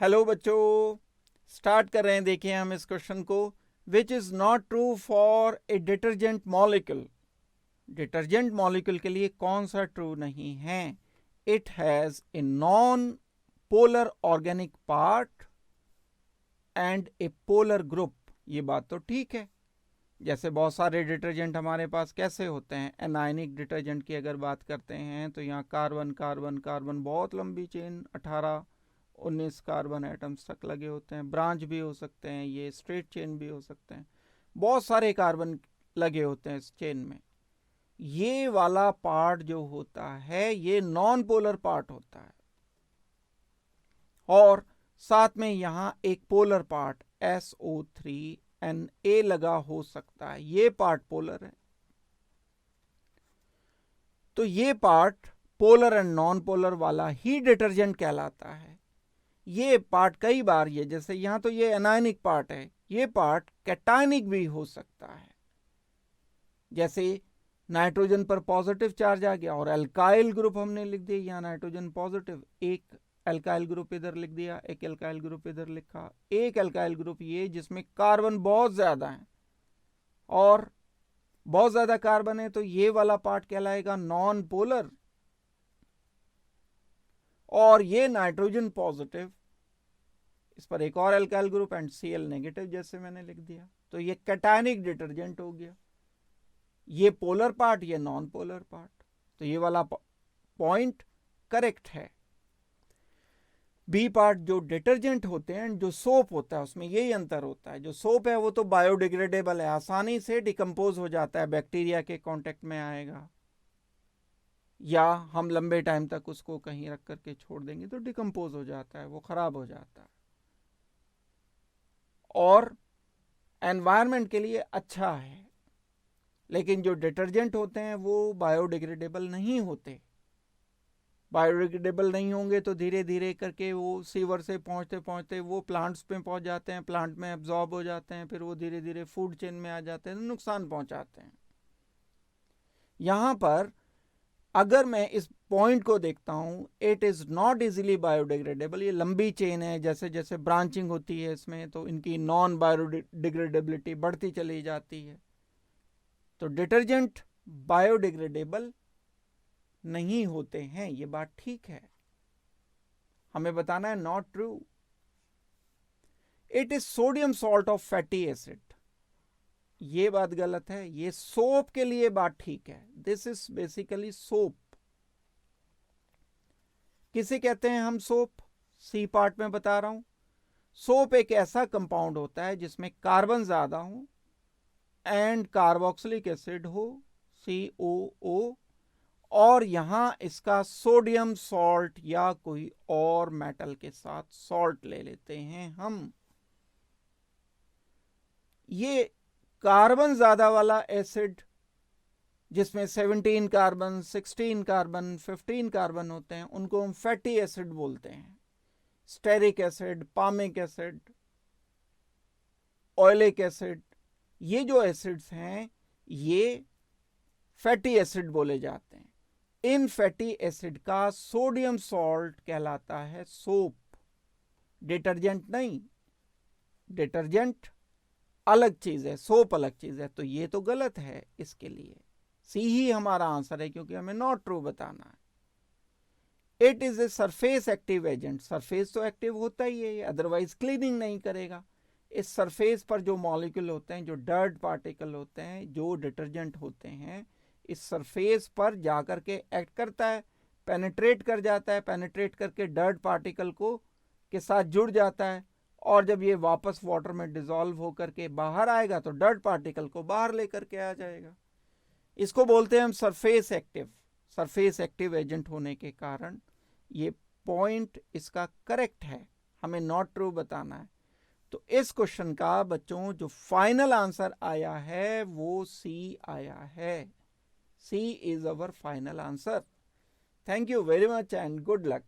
Hello बच्चों, start कर रहे हैं। देखिए हम इस क्वेश्चन को। Which is not true for a detergent molecule. Detergent molecule के लिए कौन सा ट्रू नहीं है? It has a non polar organic part and A polar group. ये बात तो ठीक है। जैसे बहुत सारे डिटर्जेंट हमारे पास कैसे होते हैं, एनायनिक डिटर्जेंट की अगर बात करते हैं तो यहाँ कार्बन कार्बन कार्बन बहुत लंबी चेन 18-19 कार्बन एटम्स तक लगे होते हैं। ब्रांच भी हो सकते हैं, ये स्ट्रेट चेन भी हो सकते हैं। बहुत सारे कार्बन लगे होते हैं इस चेन में। ये वाला पार्ट जो होता है ये नॉन पोलर पार्ट होता है, और साथ में यहां एक पोलर पार्ट SO3Na लगा हो सकता है। ये पार्ट पोलर है। तो ये part polar and non polar वाला ही डिटर्जेंट कहलाता है। ये पार्ट कई बार, ये जैसे यहां तो ये एनायनिक पार्ट है, ये पार्ट कैटायनिक भी हो सकता है। जैसे नाइट्रोजन पर पॉजिटिव चार्ज आ गया और अल्काइल ग्रुप हमने लिख दिया, यहां नाइट्रोजन पॉजिटिव, एक अल्काइल ग्रुप इधर लिख दिया, एक अल्काइल ग्रुप इधर लिखा। एक अल्काइल ग्रुप ये जिसमें कार्बन बहुत ज्यादा है और बहुत ज्यादा कार्बन है, तो ये वाला पार्ट कहलाएगा नॉन पोलर। और ये नाइट्रोजन पॉजिटिव, इस पर एक और alkyl group and Cl negative जैसे मैंने लिख दिया, तो ये कैटायनिक डिटर्जेंट हो गया। ये पोलर पार्ट, ये नॉन पोलर पार्ट। तो ये वाला पॉइंट करेक्ट है। बी पार्ट जो डिटर्जेंट होते हैं, जो सोप होता है, उसमें यही अंतर होता है। जो सोप है वो तो बायोडिग्रेडेबल है, आसानी से डिकम्पोज हो जाता है, बैक्टीरिया के कांटेक्ट में आएगा, या हम लंबे टाइम तक उसको कहीं रख करके छोड़ देंगे तो डिकम्पोज हो जाता है, वो खराब हो जाता है और एनवायरनमेंट के लिए अच्छा है। लेकिन जो डिटर्जेंट होते हैं वो बायोडिग्रेडेबल नहीं होते। बायोडिग्रेडेबल नहीं होंगे तो धीरे धीरे करके वो सीवर से पहुंचते पहुंचते वो प्लांट्स पे पहुंच जाते हैं, प्लांट में एब्जॉर्ब हो जाते हैं, फिर वो धीरे धीरे फूड चेन में आ जाते हैं, नुकसान पहुंचाते हैं। यहां पर अगर मैं इस पॉइंट को देखता हूं, it is not easily biodegradable. ये लंबी चेन है, जैसे जैसे ब्रांचिंग होती है इसमें तो इनकी नॉन बायोडिग्रेडेबिलिटी बढ़ती चली जाती है। तो डिटर्जेंट बायोडिग्रेडेबल नहीं होते हैं, ये बात ठीक है। हमें बताना है not true. It is sodium salt of fatty acid, ये बात गलत है। ये सोप के लिए बात ठीक है। This is basically soap. किसे कहते हैं हम सोप? सी पार्ट में बता रहा हूं। सोप एक ऐसा कंपाउंड होता है जिसमें कार्बन ज्यादा हो एंड कार्बोक्सिलिक एसिड हो, COO, और यहां इसका सोडियम सॉल्ट या कोई और मेटल के साथ सॉल्ट ले लेते हैं हम। ये कार्बन ज्यादा वाला एसिड जिसमें 17 कार्बन, 16 कार्बन, 15 कार्बन होते हैं, उनको हम फैटी एसिड बोलते हैं। Stearic acid, palmitic acid, oleic acid, ये जो एसिड्स हैं ये फैटी एसिड बोले जाते हैं। इन फैटी एसिड का सोडियम सॉल्ट कहलाता है सोप, डिटर्जेंट नहीं। डिटर्जेंट अलग चीज है, सोप अलग चीज है। तो ये तो गलत है, इसके लिए सी ही हमारा आंसर है, क्योंकि हमें नॉट ट्रू बताना है। It is a surface active agent. Surface तो एक्टिव होता ही है, अदरवाइज क्लीनिंग नहीं करेगा। इस सरफेस पर जो मॉलिक्यूल होते हैं, जो डर्ट पार्टिकल होते हैं, जो डिटर्जेंट होते हैं, इस सरफेस पर जाकर के एक्ट करता है, पेनिट्रेट कर जाता है, पेनिट्रेट करके डर्ट पार्टिकल को के साथ जुड़ जाता है, और जब ये वापस वाटर में डिसॉल्व होकर के बाहर आएगा तो डर्ट पार्टिकल को बाहर लेकर के आ जाएगा। इसको बोलते हैं हम surface active. Surface active agent होने के कारण ये पॉइंट इसका करेक्ट है, हमें नॉट ट्रू बताना है। तो इस क्वेश्चन का बच्चों जो फाइनल आंसर आया है वो सी आया है। C is our final answer. Thank you very much and good luck.